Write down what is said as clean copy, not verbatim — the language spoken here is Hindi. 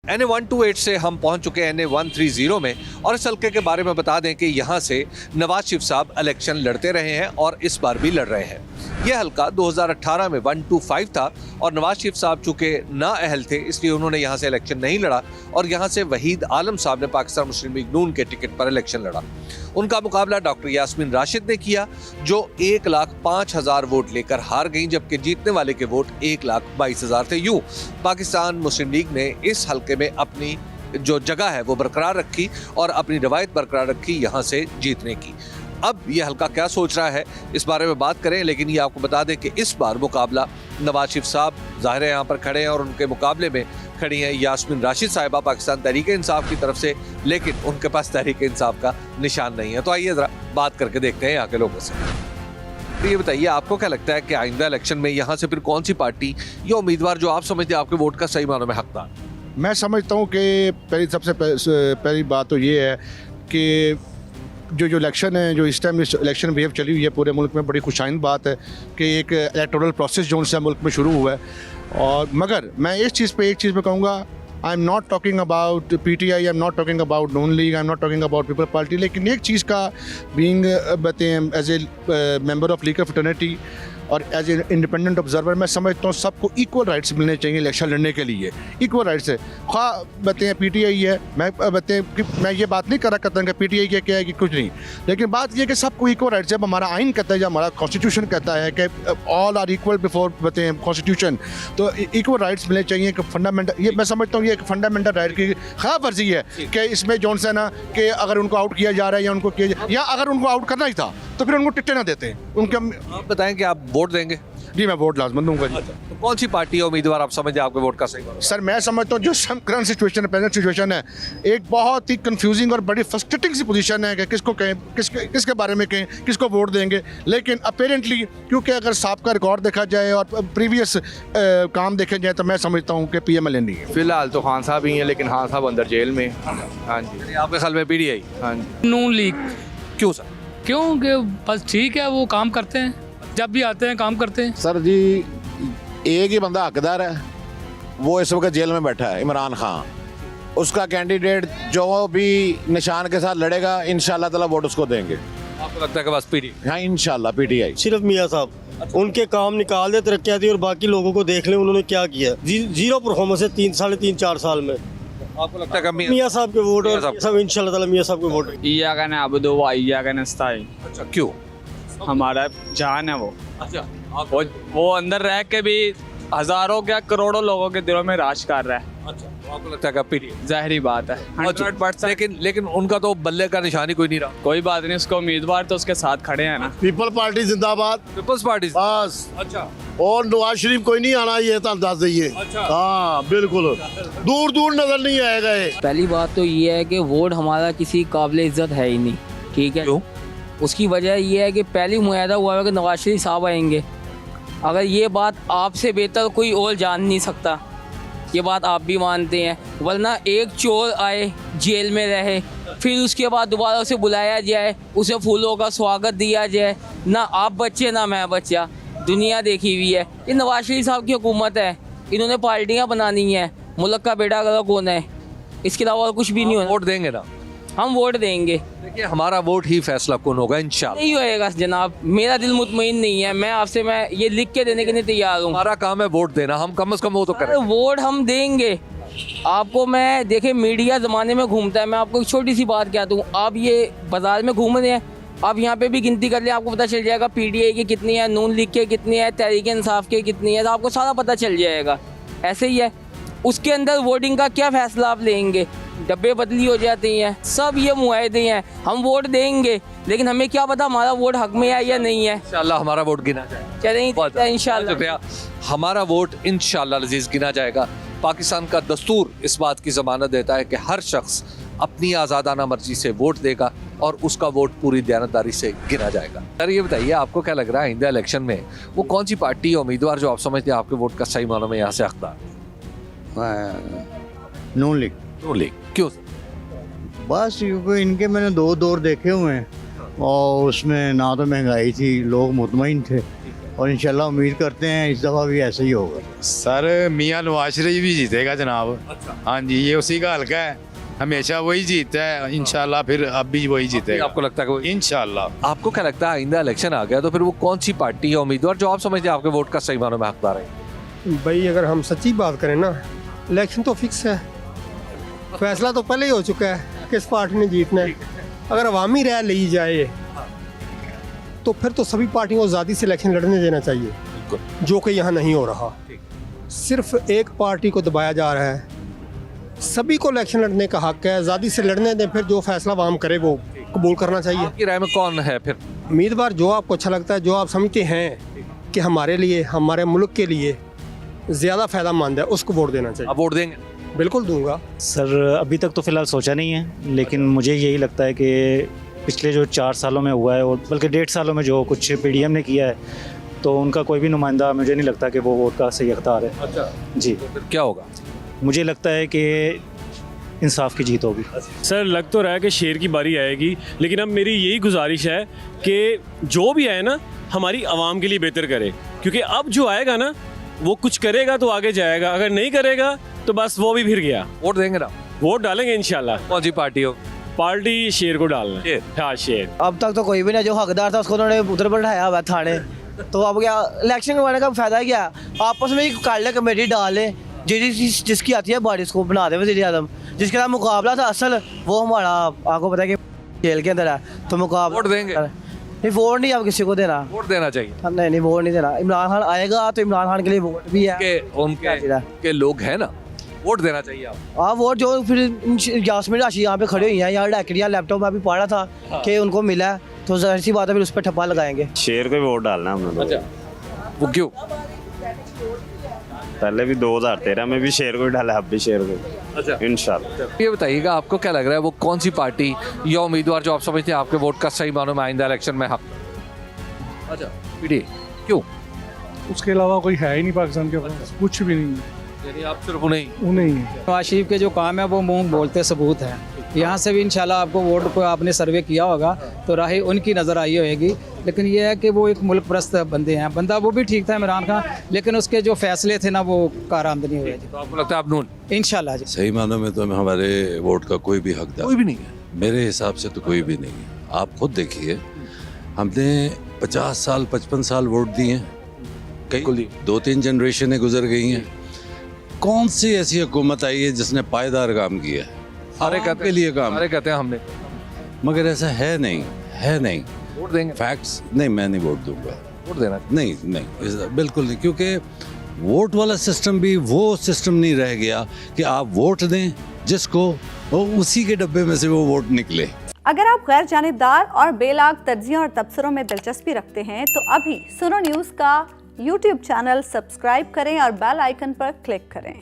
NA128 से हम पहुंच चुके हैं NA130 में और इस हल्के के बारे में बता दें कि यहाँ से नवाज शरीफ साहब इलेक्शन लड़ते रहे हैं और इस बार भी लड़ रहे हैं। यह हल्का 2018 में 125 था और नवाज शरीफ साहब चूंकि नाअहल थे इसलिए उन्होंने यहाँ से इलेक्शन नहीं लड़ा और यहाँ से वहीद आलम साहब ने पाकिस्तान मुस्लिम लीग नून के टिकट पर इलेक्शन लड़ा। उनका मुकाबला डॉक्टर यास्मीन राशिद ने किया जो 1,05,000 वोट लेकर हार गई, जबकि जीतने वाले के वोट 1,22,000 थे। यूं पाकिस्तान मुस्लिम लीग ने इस हल्के में अपनी जो जगह है वो बरकरार रखी और अपनी रवायत बरकरार रखी यहाँ से जीतने की। अब ये हल्का क्या सोच रहा है इस बारे में बात करें, लेकिन ये आपको बता दें कि इस बार मुकाबला नवाज शरीफ साहब ज़ाहिर है यहाँ पर खड़े हैं और उनके मुकाबले में खड़ी हैं यास्मीन राशिद साहिबा पाकिस्तान तहरीक इंसाफ की तरफ से, लेकिन उनके पास तहरीक इंसाफ का निशान नहीं है। तो आइए ज़रा बात करके देखते हैं यहाँ के लोगों से। तो ये बताइए आपको क्या लगता है कि आइंदा इलेक्शन में यहाँ से फिर कौन सी पार्टी या उम्मीदवार जो आप समझते हैं आपके वोट का सही मानों में हकदार? मैं समझता हूँ कि सबसे पहली बात तो ये है कि जो इलेक्शन है, जो इस टाइम इलेक्शन वेव चली हुई है पूरे मुल्क में, बड़ी खुशाइंद बात है कि एक इलेक्टोरल प्रोसेस जो उनसे मुल्क में शुरू हुआ है। और मगर मैं एक चीज़ में कहूँगा, I am not talking about PTI, I am not talking about Noon League, I am not talking about People Party, लेकिन एक चीज़ का being as a member of legal fraternity और एज ए इंडिपेंडेंट ऑब्जर्वर मैं समझता हूँ सबको इक्वल राइट्स मिलने चाहिए इलेक्शन लड़ने के लिए। इक्वल राइट्स है, खा बताएं PTI है, मैं बताएं कि मैं ये बात नहीं कर रहा कहता कि PTI क्या है कि कुछ नहीं, लेकिन बात ये कि सबको इक्वल राइट्स है। हमारा आइन कहता है, हमारा कॉन्स्टिट्यूशन कहता है कि ऑल आर इक्वल बिफोर बताएं कॉन्स्टिट्यूशन, तो इक्वल राइट्स मिलने चाहिए कि फंडामेंटल, ये मैं समझता हूँ ये एक फंडामेंटल राइट की खिलाफ वर्जी है कि इसमें जौन सा ना कि अगर उनको आउट किया जा रहा है या उनको किया या अगर उनको आउट करना ही था तो फिर उनको टिकटें ना देते उनके। आप बताएं कि आप वोट देंगे? जी मैं वोट लाजमन दूंगा जी। तो कौन सी पार्टी या उम्मीदवार आप समझते हैं आपके वोट का सही माना? सर मैं समझता हूँ जो करंट सिचुएशन है, प्रेजेंट सिचुएशन है, एक बहुत ही कंफ्यूजिंग और बड़ी फ्रस्ट्रेटिंग सी पोजीशन है कि किसको कहें, किसके बारे में कहें, किसको वोट देंगे। लेकिन अपेरेंटली क्योंकि अगर सबका रिकॉर्ड देखा जाए और प्रीवियस काम देखे जाए तो मैं समझता हूँ कि PMLN नहीं है। फिलहाल तो खान साहब ही हैं, लेकिन खान साहब अंदर जेल में। हाँ जी। आपके ख्याल में PTI? हाँ जी। नून लीग। क्यों सर? क्योंकि बस ठीक है, वो काम करते हैं, जब भी आते हैं काम करते हैं। सर जी एक ही बंदा हकदार है, वो इस वक्त जेल में बैठा है, इमरान खान। उसका कैंडिडेट जो भी निशान के साथ लड़ेगा इंशाल्लाह ताला वोट उसको देंगे। आपको लगता है कि बस PTI? हाँ इंशाल्लाह PTI। सिर्फ मियाँ साहब उनके काम निकाल दे तरक्याती और बाकी लोगों को देख लें उन्होंने क्या किया। जीरो परफॉर्मेंस है 3-3.5-4 साल में। आपको लगता है कि मियाँ साहब के वोट और सब इंशाल्लाह ताला मियाँ साहब के वोट। अच्छा क्यों? हमारा जान है वो। अच्छा वो अंदर रह के भी हजारों क्या करोड़ों लोगों के दिलों में राज कर रहा है। अच्छा तो आपको लगता है कि PTI? जाहिर बात है 100%। लेकिन उनका तो बल्ले का निशान ही कोई नहीं रहा। कोई बात नहीं, उसको उम्मीदवार तो उसके साथ खड़े हैं ना। पीपल पार्टी जिंदाबाद, पीपल्स पार्टी। बस। अच्छा और नवाज शरीफ कोई नहीं आना, ये तो दस दइए। अच्छा। हाँ बिल्कुल, दूर दूर नजर नहीं आएगा ये। पहली बात तो ये है कि वोट हमारा किसी काबिल इज्जत है ही नहीं, ठीक है। क्यों? उसकी वजह ये है कि पहले मुआहदा हुआ है कि नवाज शरीफ साहब आएंगे। अगर ये बात आपसे बेहतर कोई और जान नहीं सकता, ये बात आप भी मानते हैं। वरना एक चोर आए, जेल में रहे, फिर उसके बाद दोबारा उसे बुलाया जाए, उसे फूलों का स्वागत दिया जाए, ना आप बच्चे ना मैं बच्चा, दुनिया देखी हुई है। ये नवाज शरीफ साहब की हुकूमत है, इन्होंने पार्टियाँ बनानी हैं, मुल्क का बेड़ा गर्क कौन है, इसके अलावा और कुछ भी नहीं होना। वोट देंगे ना? हम वोट देंगे। देखिए हमारा वोट ही फैसला कौन होगा इंशाल्लाह। नहीं होएगा जनाब, मेरा दिल मुतमईन नहीं है। मैं आपसे मैं ये लिख के देने के लिए तैयार हूँ। हमारा काम है वोट देना, हम कम से कम वो तो करें। वोट हम देंगे आपको। मैं देखे मीडिया ज़माने में घूमता है, मैं आपको एक छोटी सी बात कहता हूँ। आप ये बाज़ार में घूम रहे हैं, आप यहाँ पे भी गिनती कर लें, आपको पता चल जाएगा PTI की कितनी है, नून लीग के कितनी है, तहरीक इंसाफ के कितनी है, तो आपको सारा पता चल जाएगा। ऐसे ही है, उसके अंदर वोटिंग का क्या फ़ैसला आप लेंगे, डब्बे बदली हो जाती हैं, सब ये मुआहदे हैं। हम वोट देंगे, लेकिन हमें क्या पता हमारा वोट हक में है या नहीं है। इंशाल्लाह हमारा वोट गिना जाएगा। चलें इंशाल्लाह। शुक्रिया। हमारा वोट इंशाल्लाह अजीज गिना जाएगा। पाकिस्तान का दस्तूर इस बात की ज़मानत देता है कि हर शख्स अपनी आज़ादाना मर्जी से वोट देगा और उसका वोट पूरी दयानतदारी से गिना जाएगा। सर ये बताइए आपको क्या लग रहा है आइंदा इलेक्शन में वो कौन सी पार्टी या उम्मीदवार जो आप समझते हैं आपके वोट का सही मानों में यहाँ से हकदार? नून लीग। नून लीग क्यों? बस क्योंकि इनके मैंने 2 दौर देखे हुए हैं और उसमें ना तो महंगाई थी, लोग मुतमईन थे, और इंशाल्लाह उम्मीद करते हैं इस दफ़ा भी ऐसे ही होगा। सर मियाँ नवाज शरीफ भी जीतेगा जनाब। हाँ जी, ये उसी का हल्का है, हमेशा वही जीतता है, इंशाल्लाह फिर अब भी वही जीतेगा। आपको लगता है कि वो इंशाल्लाह। आपको क्या लगता है आइंदा इलेक्शन आ गया तो फिर वो कौन सी पार्टी या उम्मीदवार जो आप समझते हैं आपके वोट का सही मानों में हकदार है? भाई अगर हम सच्ची बात करें ना, इलेक्शन तो फिक्स है, फैसला तो पहले ही हो चुका है किस पार्टी ने जीतना है। अगर अवामी राय ली जाए तो फिर तो सभी पार्टियों को आज़ादी से इलेक्शन लड़ने देना चाहिए, जो कि यहाँ नहीं हो रहा। सिर्फ एक पार्टी को दबाया जा रहा है। सभी को इलेक्शन लड़ने का हक है, आज़ादी से लड़ने दें, फिर जो फैसला आवाम करे वो कबूल करना चाहिए। आपकी राय में कौन है फिर उम्मीदवार जो आपको अच्छा लगता है, जो आप समझते हैं कि हमारे लिए, हमारे मुल्क के लिए ज़्यादा फ़ायदेमंद है, उसको वोट देना चाहिए। आप वोट देंगे? बिल्कुल दूंगा। सर अभी तक तो फ़िलहाल सोचा नहीं है, लेकिन मुझे यही लगता है कि पिछले जो 4 सालों में हुआ है और बल्कि 1.5 सालों में जो कुछ पीडीएम ने किया है, तो उनका कोई भी नुमाइंदा मुझे नहीं लगता कि वो वोट का सही अख्तियार है। अच्छा जी, तो फिर क्या होगा? मुझे लगता है कि इंसाफ की जीत होगी। सर लग तो रहा है कि शेर की बारी आएगी, लेकिन अब मेरी यही गुजारिश है कि जो भी आए ना हमारी आवाम के लिए बेहतर करे, क्योंकि अब जो आएगा ना वो कुछ करेगा तो आगे जाएगा, अगर नहीं करेगा तो बस वो भी फिर गया। वोट देंगे ना? वोट डालेंगे इंशाल्लाह। कौन सी पार्टी हो? पार्टी शेर को डालना है। हाँ शेर। अब तक तो कोई भी नहीं, जो हकदार था उसको उन्होंने उधर बैठाया हुआ थाने, तो अब क्या इलेक्शन करवाने का फायदा क्या? आपस में ही कर ले, कमेटी डाल ले, जिसकी आती है बारिश को बना दे वज़ीर आज़म। जिसके साथ मुकाबला था असल, वो हमारा आपको पता है कि जेल के अंदर है, तो मुकाबला। वोट देंगे? नहीं, वोट नहीं अब किसी को देना। वोट देना चाहिए? नहीं, वोट नहीं देना। इमरान खान आएगा तो इमरान खान के लिए वोट भी है के उनके लोग हैं ना, वोट देना चाहिए आप। हाँ, वोट जो फिर यास्मीन राशि यहाँ पे खड़े हुई हैं, यहाँ डैकरिया लैपटॉप में अभी पढ़ा था कि उनको मिला है, तो जाहिर सी बात है फिर उस पर ठप्पा लगाएंगे। शेर को ही वोट डालना हमने। अच्छा, वो क्यों? पहले भी 2013 में भी शेर को ही डाला, अब भी शेर को। अच्छा, इंशाल्लाह। ये बताइएगा आपको क्या लग रहा है वो कौन सी पार्टी या उम्मीदवार जो आप समझते हैं आपके वोट का सही मानों में आइंदा इलेक्शन में हक? अच्छा, पीडी क्यों? उसके अलावा कोई है ही नहीं पाकिस्तान के पास, कुछ भी नहीं है। यानी आप सिर्फ उन्हें नवाज शरीफ के जो काम है वो मुंह बोलते सबूत है। यहाँ से भी इंशाल्लाह आपको वोट को आपने सर्वे किया होगा तो राह उनकी नज़र आई होगी, लेकिन ये है कि वो एक मुल्क परस्त बंदे हैं। बंदा वो भी ठीक था इमरान खान, लेकिन उसके जो फैसले थे ना वो कारआमदनी हुए। तो आपको लगता है आप नून? इंशाल्लाह जी। सही मानों में तो हमारे वोट का कोई भी हकदार कोई भी नहीं है मेरे हिसाब से तो कोई भी नहीं है। आप खुद देखिए, हमने 50 साल 55 साल वोट दिए हैं, कई 2-3 जनरेशनें गुजर गई हैं। कौन सी ऐसी हुकूमत आई है जिसने पायदार काम किया है? सारे कहते के लिए काम, सारे कहते हैं हमने, मगर ऐसा है नहीं, है नहीं। वोट देंगे? फैक्ट्स नहीं, मैं नहीं वोट दूंगा। वोट देना? नहीं, बिल्कुल नहीं, क्योंकि वोट वाला सिस्टम भी वो सिस्टम नहीं रह गया कि आप वोट दें जिसको, वो उसी के डब्बे में से वो वोट निकले। अगर आप गैर जानिबदार और बेलाग तर्जियों और तबसरों में दिलचस्पी रखते हैं तो अभी सुनो न्यूज़ का YouTube चैनल सब्सक्राइब करें और बेल आइकन पर क्लिक करें।